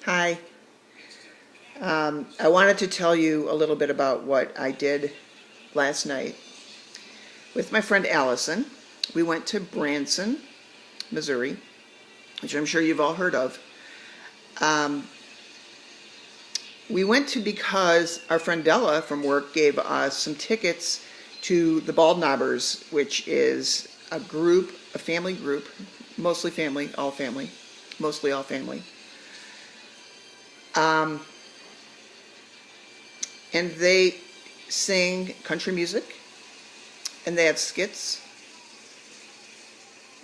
Hi. I wanted to tell you a little bit about what I did last night with my friend Allison. We went to Branson, Missouri, which I'm sure you've all heard of. Um, we went to because our friend Della from work gave us some tickets to the Baldknobbers, which is a group, a family group, mostly family, mostly all family. Um, and they sing country music, and they have skits.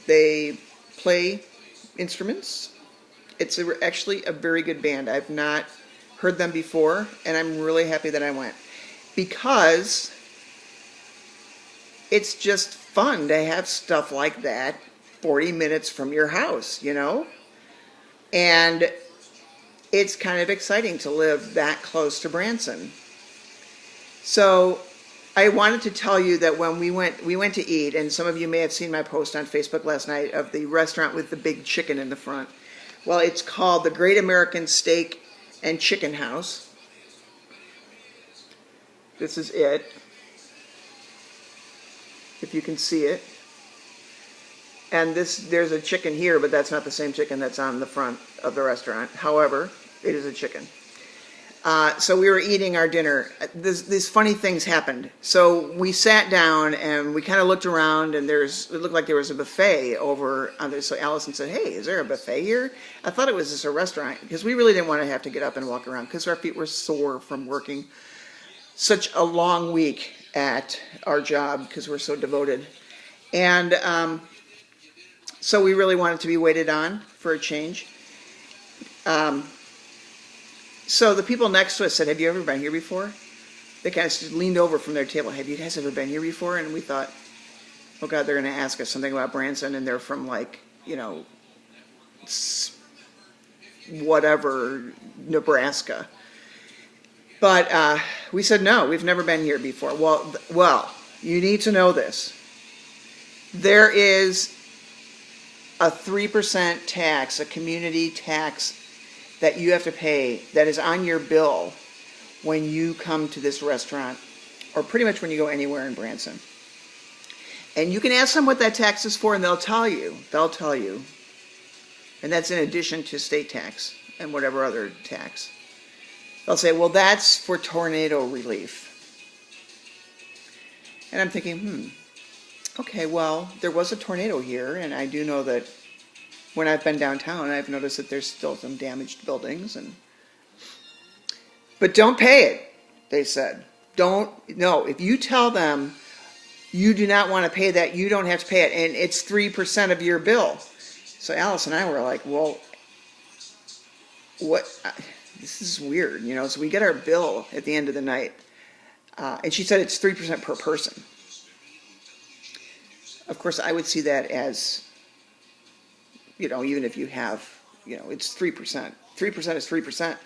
They play instruments. It's actually a very good band. I've not heard them before, and I'm really happy that I went because it's just fun to have stuff like that 40 minutes from your house, you know? And it's kind of exciting to live that close to Branson. So I wanted to tell you that when we went to eat, and some of you may have seen my post on Facebook last night of the restaurant with the big chicken in the front. Well, it's called the Great American Steak and Chicken House. This is it, if you can see it. And there's a chicken here, but that's not the same chicken that's on the front of the restaurant. However, it is a chicken. So we were eating our dinner. These funny things happened. So we sat down and we kind of looked around, and it looked like there was a buffet over on there. So Allison said, "Hey, is there a buffet here?" I thought it was just a restaurant because we really didn't want to have to get up and walk around because our feet were sore from working such a long week at our job because we're so devoted. And so we really wanted to be waited on for a change. So the people next to us said, "Have you ever been here before?" They kind of leaned over from their table. "Have you guys ever been here before?" And we thought, oh God, they're going to ask us something about Branson, and they're from whatever, Nebraska. But we said, no, we've never been here before. Well, you need to know this. There is a 3% tax, a community tax that you have to pay that is on your bill when you come to this restaurant, or pretty much when you go anywhere in Branson. And you can ask them what that tax is for, and they'll tell you. They'll tell you. And that's in addition to state tax and whatever other tax. They'll say, well, that's for tornado relief. And I'm thinking, okay, well, there was a tornado here, and I do know that when I've been downtown, I've noticed that there's still some damaged buildings. But don't pay it, they said. No, if you tell them you do not want to pay that, you don't have to pay it, and it's 3% of your bill. So Alice and I were like, well, what? This is weird, So we get our bill at the end of the night, and she said it's 3% per person. Of course, I would see that as, even if you have, it's 3%. 3% is 3%.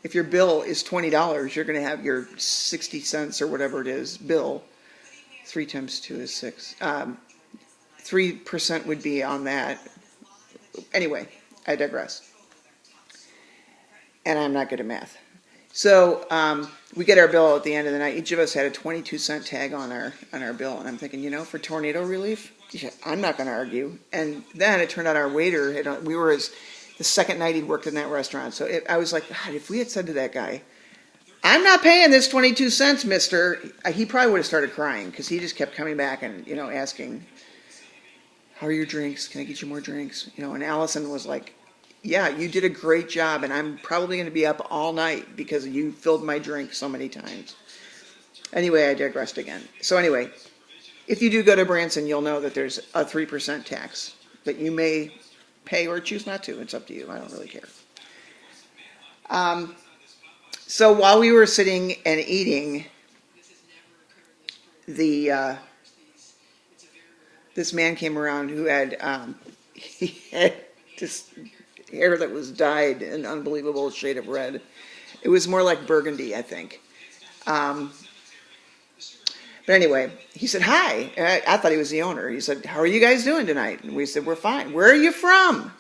If your bill is $20, you're going to have your 60 cents or whatever it is bill. 3 times 2 is 6. 3% would be on that. Anyway, I digress. And I'm not good at math. So we get our bill at the end of the night. Each of us had a 22-cent tag on our bill. And I'm thinking, for tornado relief, I'm not going to argue. And then it turned out our waiter, the second night he'd worked in that restaurant. So I was like, God, if we had said to that guy, "I'm not paying this 22 cents, mister," he probably would have started crying because he just kept coming back and, asking, "How are your drinks? Can I get you more drinks?" And Allison was like, "Yeah, you did a great job, and I'm probably going to be up all night because you filled my drink so many times." Anyway, I digressed again. So anyway, if you do go to Branson, you'll know that there's a 3% tax that you may pay or choose not to. It's up to you. I don't really care. So while we were sitting and eating, this man came around who had he had this hair that was dyed an unbelievable shade of red. It was more like burgundy, I think. But anyway, he said, "Hi." I thought he was the owner. He said, "How are you guys doing tonight?" And we said, "We're fine." "Where are you from?"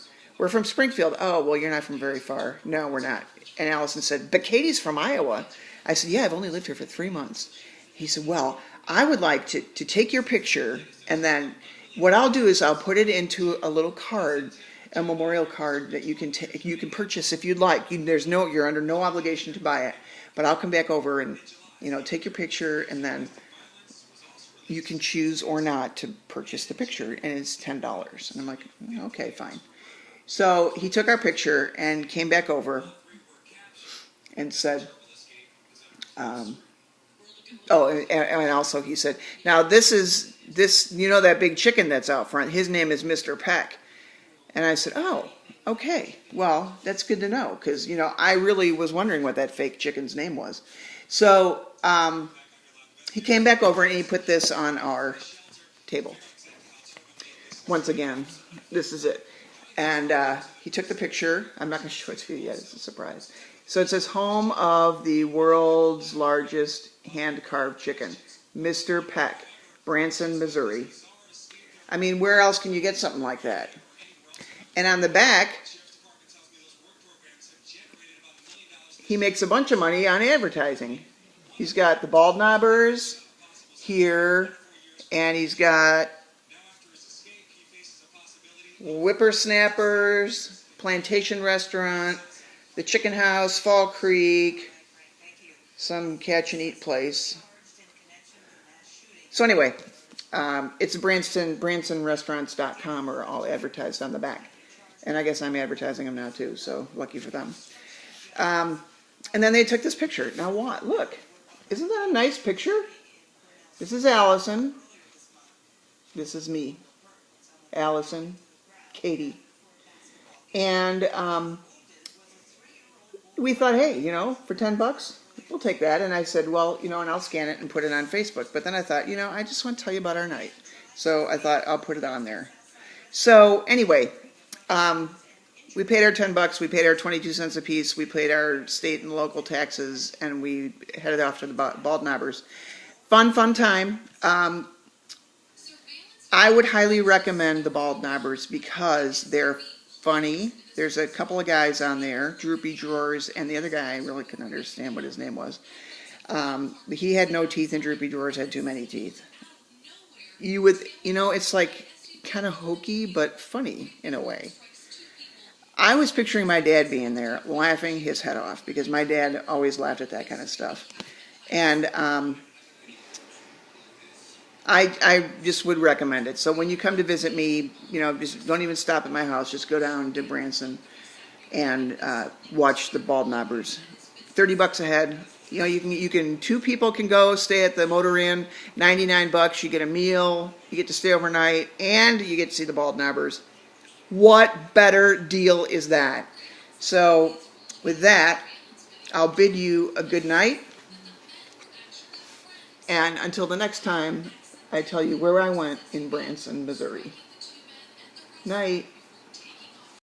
We're from Springfield. Oh, well, you're not from very far. No, we're not. And Allyson said, but Katie's from Iowa. I said, yeah, I've only lived here for 3 months. He said, well, I would like to take your picture, and then what I'll do is I'll put it into a little card, a memorial card that you can purchase if you'd like. You're under no obligation to buy it, but I'll come back over and take your picture, and then you can choose or not to purchase the picture, and it's $10. And I'm like, okay, fine. So he took our picture and came back over and said, and also he said, now this, that big chicken that's out front, his name is Mr. Peck. And I said, oh, okay, well, that's good to know, because, I really was wondering what that fake chicken's name was. So he came back over and he put this on our table. Once again, this is it. And he took the picture. I'm not going to show it to you yet. It's a surprise. So it says, home of the world's largest hand-carved chicken, Mr. Peck, Branson, Missouri. I mean, where else can you get something like that? And on the back, he makes a bunch of money on advertising. He's got the Baldknobbers here, and he's got Whippersnappers, Plantation Restaurant, the Chicken House, Fall Creek, some catch-and-eat So anyway, it's BransonRestaurants.com are all advertised on the back. And I guess I'm advertising them now too, so lucky for them. And then they took this picture. Now what? Look, isn't that a nice picture? This is Allyson. This is me. Allyson, Katie. And we thought, hey, for $10, we'll take that. And I said, well, and I'll scan it and put it on Facebook. But then I thought, I just want to tell you about our night. So I thought I'll put it on there. So anyway, we paid our $10. We paid our 22 cents a piece. We paid our state and local taxes, and we headed off to the Baldknobbers. Fun time. I would highly recommend the Baldknobbers because they're funny. There's a couple of guys on there, Droopy Drawers, and the other guy, I really couldn't understand what his name was. He had no teeth, and Droopy Drawers had too many teeth. It's like kind of hokey, but funny in a way. I was picturing my dad being there, laughing his head off, because my dad always laughed at that kind of stuff. And I just would recommend it. So when you come to visit me, just don't even stop at my house. Just go down to Branson and watch the Baldknobbers. $30 a head. You can 2 people can go stay at the Motor Inn. $99. You get a meal. You get to stay overnight, and you get to see the Baldknobbers. What better deal is that? So with that, I'll bid you a good night. And until the next time, I tell you where I went in Branson, Missouri. Night.